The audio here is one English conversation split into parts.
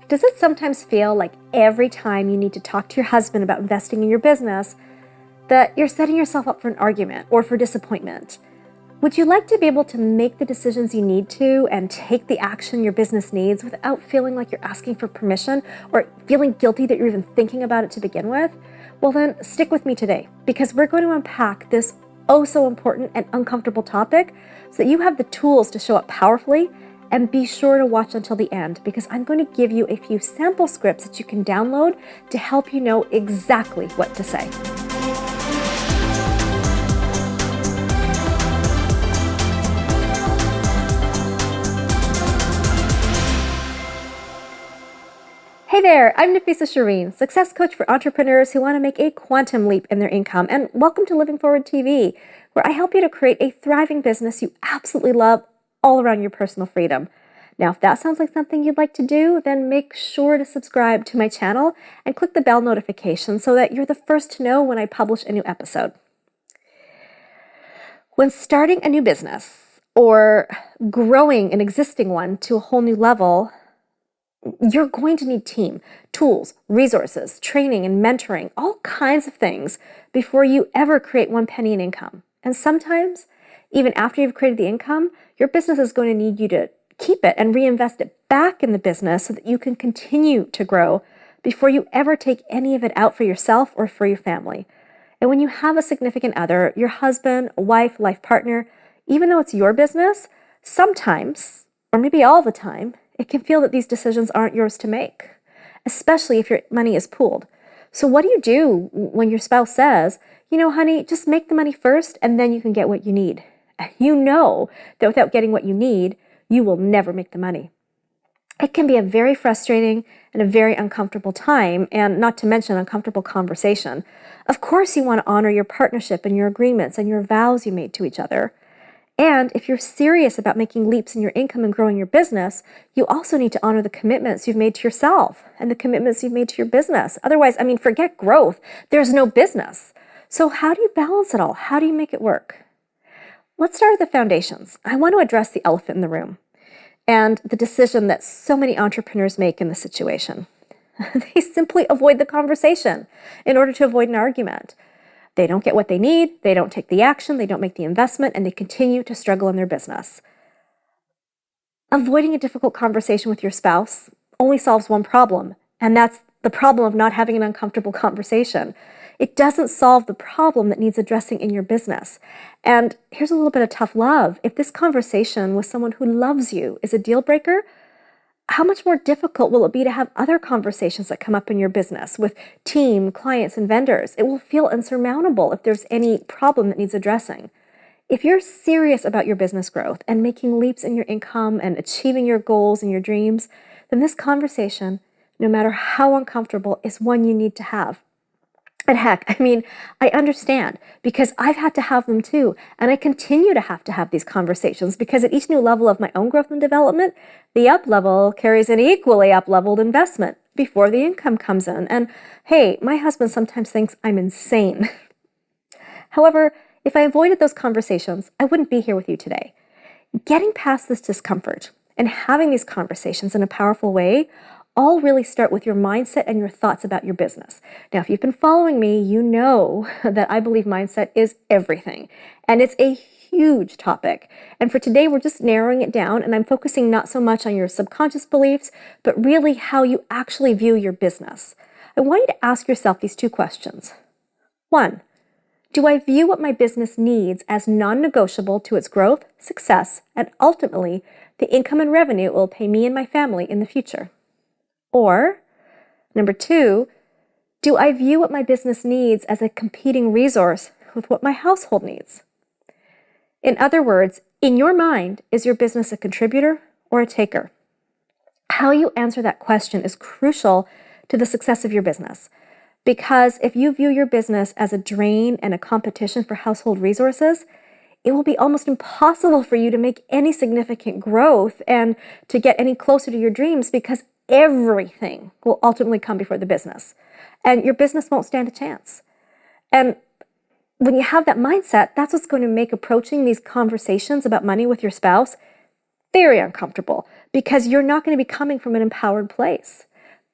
Does it sometimes feel like every time you need to talk to your husband about investing in your business, that you're setting yourself up for an argument or for disappointment? Would you like to be able to make the decisions you need to and take the action your business needs without feeling like you're asking for permission or feeling guilty that you're even thinking about it to begin with? Well then, stick with me today, because we're going to unpack this oh so important and uncomfortable topic so that you have the tools to show up powerfully. And be sure to watch until the end, because I'm going to give you a few sample scripts that you can download to help you know exactly what to say. Hey there, I'm Nafissa Shireen, success coach for entrepreneurs who want to make a quantum leap in their income, and welcome to Living Forward TV, where I help you to create a thriving business you absolutely love all around your personal freedom. Now, if that sounds like something you'd like to do, then make sure to subscribe to my channel and click the bell notification so that you're the first to know when I publish a new episode. When starting a new business or growing an existing one to a whole new level, you're going to need team, tools, resources, training, and mentoring, all kinds of things before you ever create one penny in income. And sometimes, even after you've created the income, your business is going to need you to keep it and reinvest it back in the business so that you can continue to grow before you ever take any of it out for yourself or for your family. And when you have a significant other, your husband, wife, life partner, even though it's your business, sometimes, or maybe all the time, it can feel that these decisions aren't yours to make, especially if your money is pooled. So what do you do when your spouse says, you know, honey, just make the money first and then you can get what you need? You know that without getting what you need, you will never make the money. It can be a very frustrating and a very uncomfortable time, and not to mention uncomfortable conversation. Of course, you want to honor your partnership and your agreements and your vows you made to each other. And if you're serious about making leaps in your income and growing your business, you also need to honor the commitments you've made to yourself and the commitments you've made to your business. Otherwise, forget growth. There's no business. So how do you balance it all? How do you make it work? Let's start with the foundations. I want to address the elephant in the room and the decision that so many entrepreneurs make in this situation. They simply avoid the conversation in order to avoid an argument. They don't get what they need, they don't take the action, they don't make the investment, and they continue to struggle in their business. Avoiding a difficult conversation with your spouse only solves one problem, and that's the problem of not having an uncomfortable conversation. It doesn't solve the problem that needs addressing in your business. And here's a little bit of tough love. If this conversation with someone who loves you is a deal breaker, how much more difficult will it be to have other conversations that come up in your business with team, clients, and vendors? It will feel insurmountable if there's any problem that needs addressing. If you're serious about your business growth and making leaps in your income and achieving your goals and your dreams, then this conversation, no matter how uncomfortable, is one you need to have. And heck, I understand, because I've had to have them too, and I continue to have these conversations, because at each new level of my own growth and development, the up level carries an equally up-leveled investment before the income comes in. And hey, my husband sometimes thinks I'm insane. However, if I avoided those conversations, I wouldn't be here with you today. Getting past this discomfort and having these conversations in a powerful way all really start with your mindset and your thoughts about your business. Now, if you've been following me, you know that I believe mindset is everything, and it's a huge topic. And for today, we're just narrowing it down, and I'm focusing not so much on your subconscious beliefs, but really how you actually view your business. I want you to ask yourself these two questions. 1, do I view what my business needs as non-negotiable to its growth, success, and ultimately the income and revenue it will pay me and my family in the future? Or, number 2, do I view what my business needs as a competing resource with what my household needs? In other words, in your mind, is your business a contributor or a taker? How you answer that question is crucial to the success of your business. Because if you view your business as a drain and a competition for household resources, it will be almost impossible for you to make any significant growth and to get any closer to your dreams, because everything will ultimately come before the business, and your business won't stand a chance. And when you have that mindset, that's what's going to make approaching these conversations about money with your spouse very uncomfortable, because you're not going to be coming from an empowered place.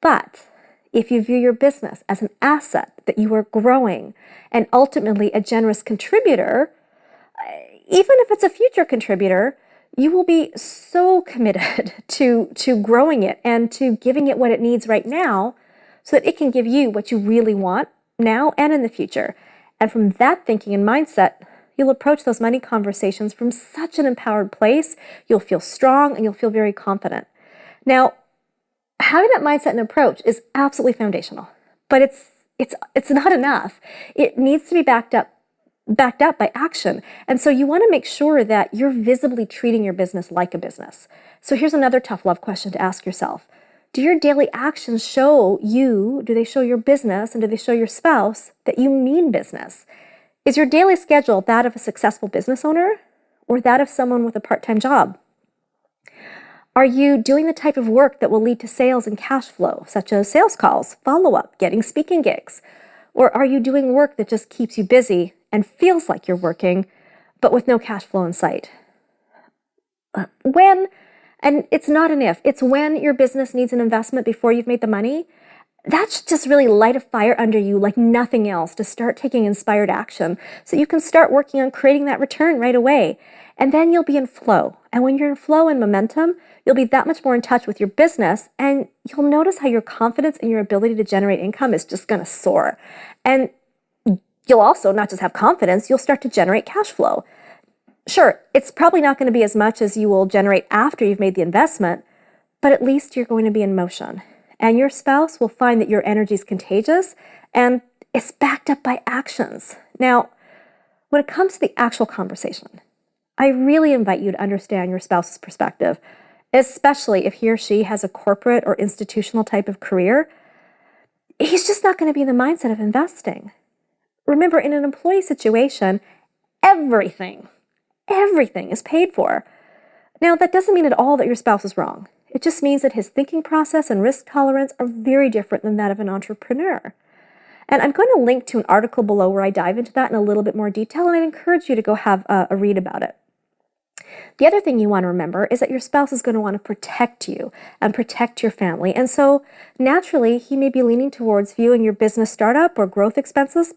But if you view your business as an asset that you are growing and ultimately a generous contributor, even if it's a future contributor, you will be so committed to growing it and to giving it what it needs right now so that it can give you what you really want now and in the future. And from that thinking and mindset, you'll approach those money conversations from such an empowered place. You'll feel strong and you'll feel very confident. Now, having that mindset and approach is absolutely foundational, but it's not enough. It needs to be backed up by action. And so you want to make sure that you're visibly treating your business like a business. So here's another tough love question to ask yourself. Do your daily actions show you, do they show your business, and do they show your spouse that you mean business? Is your daily schedule that of a successful business owner or that of someone with a part-time job? Are you doing the type of work that will lead to sales and cash flow, such as sales calls, follow-up, getting speaking gigs? Or are you doing work that just keeps you busy and feels like you're working, but with no cash flow in sight? When, and it's not an if, it's when your business needs an investment before you've made the money, that should just really light a fire under you like nothing else to start taking inspired action so you can start working on creating that return right away. And then you'll be in flow. And when you're in flow and momentum, you'll be that much more in touch with your business, and you'll notice how your confidence in your ability to generate income is just going to soar. And you'll also not just have confidence, you'll start to generate cash flow. Sure, it's probably not going to be as much as you will generate after you've made the investment, but at least you're going to be in motion. And your spouse will find that your energy is contagious and it's backed up by actions. Now, when it comes to the actual conversation, I really invite you to understand your spouse's perspective, especially if he or she has a corporate or institutional type of career. He's just not going to be in the mindset of investing. Remember, in an employee situation, everything is paid for. Now, that doesn't mean at all that your spouse is wrong. It just means that his thinking process and risk tolerance are very different than that of an entrepreneur. And I'm going to link to an article below where I dive into that in a little bit more detail, and I encourage you to go have a read about it. The other thing you want to remember is that your spouse is going to want to protect you and protect your family. And so naturally, he may be leaning towards viewing your business startup or growth expenses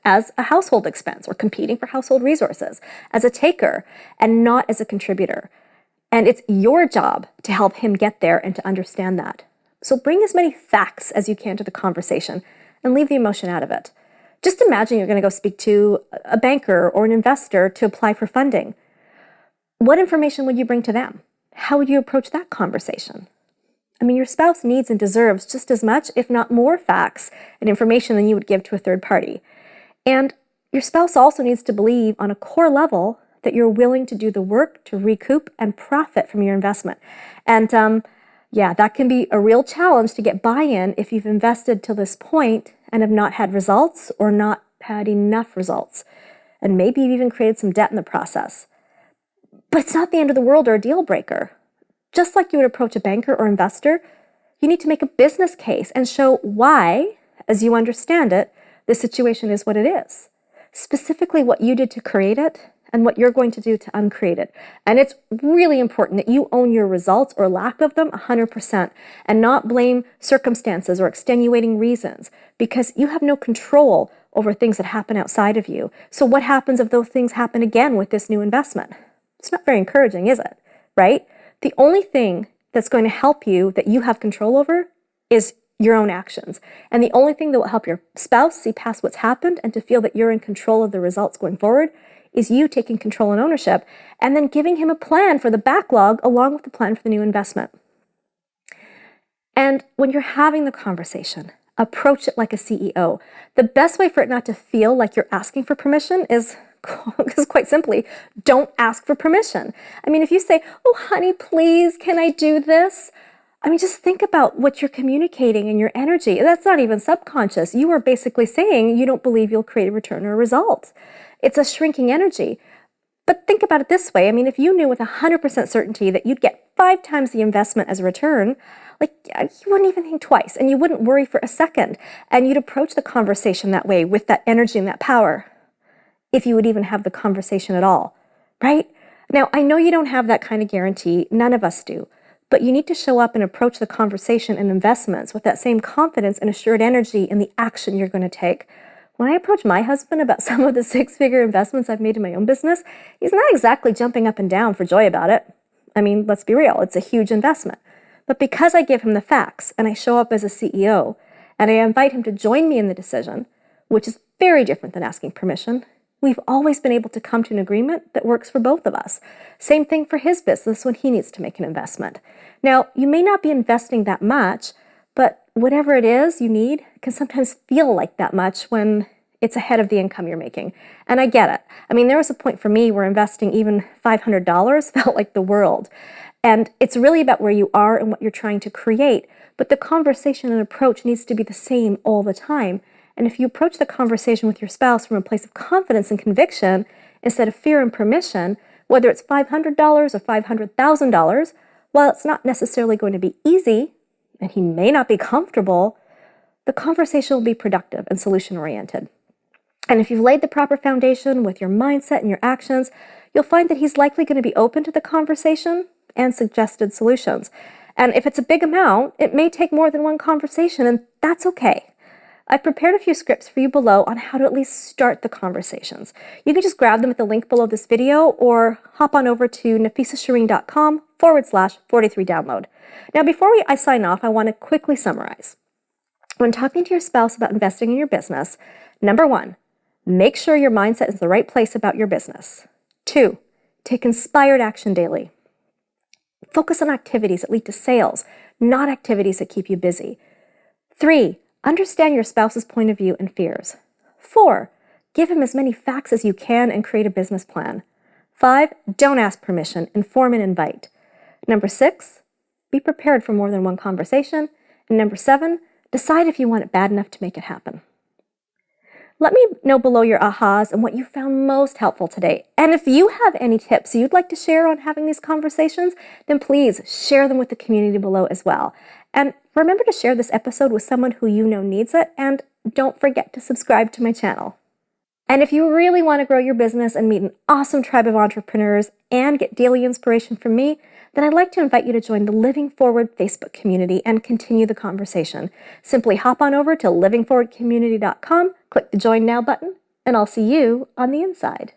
as a household expense or competing for household resources, as a taker and not as a contributor. And it's your job to help him get there and to understand that. So bring as many facts as you can to the conversation and leave the emotion out of it. Just imagine you're going to go speak to a banker or an investor to apply for funding. What information would you bring to them? How would you approach that conversation? I mean, your spouse needs and deserves just as much, if not more, facts and information than you would give to a third party. And your spouse also needs to believe on a core level that you're willing to do the work to recoup and profit from your investment. And that can be a real challenge to get buy-in if you've invested till this point and have not had results or not had enough results. And maybe you've even created some debt in the process. But it's not the end of the world or a deal breaker. Just like you would approach a banker or investor, you need to make a business case and show why, as you understand it, the situation is what it is. Specifically what you did to create it and what you're going to do to uncreate it. And it's really important that you own your results or lack of them 100% and not blame circumstances or extenuating reasons, because you have no control over things that happen outside of you. So what happens if those things happen again with this new investment? It's not very encouraging, is it? Right? The only thing that's going to help you that you have control over is your own actions. And the only thing that will help your spouse see past what's happened and to feel that you're in control of the results going forward is you taking control and ownership and then giving him a plan for the backlog along with the plan for the new investment. And when you're having the conversation, approach it like a CEO. The best way for it not to feel like you're asking for permission is quite simply, don't ask for permission. I mean, if you say, oh, honey, please, can I do this? I mean, just think about what you're communicating in your energy. That's not even subconscious. You are basically saying you don't believe you'll create a return or a result. It's a shrinking energy. But think about it this way. I mean, if you knew with 100% certainty that you'd get 5 times the investment as a return, you wouldn't even think twice and you wouldn't worry for a second. And you'd approach the conversation that way with that energy and that power, if you would even have the conversation at all, right? Now, I know you don't have that kind of guarantee. None of us do. but you need to show up and approach the conversation and investments with that same confidence and assured energy in the action you're going to take. When I approach my husband about some of the six-figure investments I've made in my own business, he's not exactly jumping up and down for joy about it. I mean, let's be real, it's a huge investment. But because I give him the facts and I show up as a CEO and I invite him to join me in the decision, which is very different than asking permission, we've always been able to come to an agreement that works for both of us. Same thing for his business when he needs to make an investment. Now, you may not be investing that much, but whatever it is you need can sometimes feel like that much when it's ahead of the income you're making. And I get it. I mean, there was a point for me where investing even $500 felt like the world. And it's really about where you are and what you're trying to create. But the conversation and approach needs to be the same all the time. And if you approach the conversation with your spouse from a place of confidence and conviction instead of fear and permission, whether it's $500 or $500,000, while it's not necessarily going to be easy, and he may not be comfortable, the conversation will be productive and solution-oriented. And if you've laid the proper foundation with your mindset and your actions, you'll find that he's likely going to be open to the conversation and suggested solutions. And if it's a big amount, it may take more than one conversation, and that's okay. I've prepared a few scripts for you below on how to at least start the conversations. You can just grab them at the link below this video or hop on over to nafissashireen.com/43download. Now, before I sign off, I want to quickly summarize. When talking to your spouse about investing in your business, number 1, make sure your mindset is in the right place about your business. 2, take inspired action daily. Focus on activities that lead to sales, not activities that keep you busy. 3, understand your spouse's point of view and fears. 4, give him as many facts as you can and create a business plan. 5, don't ask permission, inform and invite. Number 6, be prepared for more than one conversation. And number 7, decide if you want it bad enough to make it happen. Let me know below your ahas and what you found most helpful today. And if you have any tips you'd like to share on having these conversations, then please share them with the community below as well. And remember to share this episode with someone who you know needs it, and don't forget to subscribe to my channel. And if you really want to grow your business and meet an awesome tribe of entrepreneurs and get daily inspiration from me, then I'd like to invite you to join the Living Forward Facebook community and continue the conversation. Simply hop on over to livingforwardcommunity.com, click the Join Now button, and I'll see you on the inside.